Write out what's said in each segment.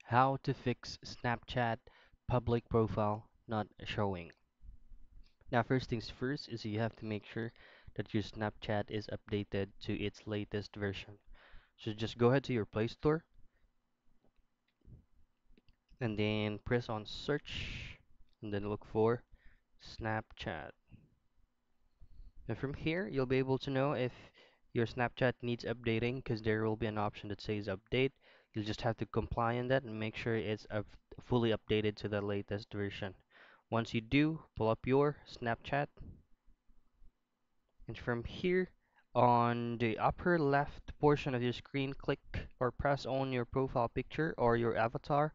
How to fix Snapchat public profile not showing. Now, first things first is you have to make sure that your Snapchat is updated to its latest version. So just go ahead to your Play Store and then press on search and then look for Snapchat. And from here, you'll be able to know if your Snapchat needs updating because there will be an option that says update. You'll just have to comply on that and make sure it's fully updated to the latest version. Once you do, pull up your Snapchat, and from here, on the upper left portion of your screen, click or press on your profile picture or your avatar,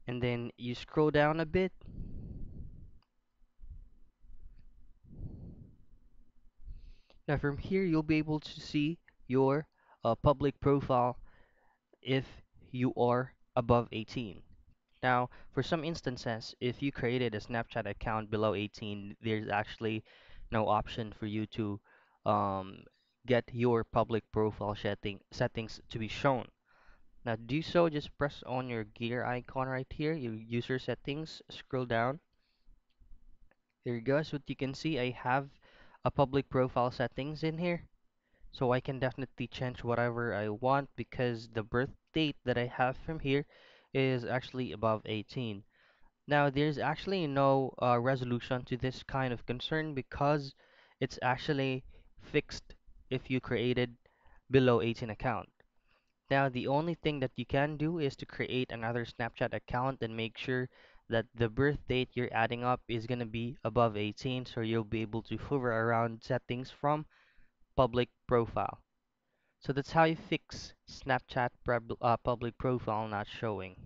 and then you scroll down a bit. Now, from here, you'll be able to see your public profile if you are above 18. Now, for some instances, if you created a Snapchat account below 18, there's actually no option for you to um, get your public profile settings to be shown. Now, to do so, just press on your gear icon right here, your user settings, scroll down. There you go. So what you can see, I have a public profile settings in here. So I can definitely change whatever I want because the birth date that I have from here is actually above 18. Now, there's actually no resolution to this kind of concern because it's actually fixed if you created below 18 account. Now, the only thing that you can do is to create another Snapchat account and make sure that the birth date you're adding up is going to be above 18 so you'll be able to hover around settings from public profile. So that's how you fix Snapchat public profile not showing.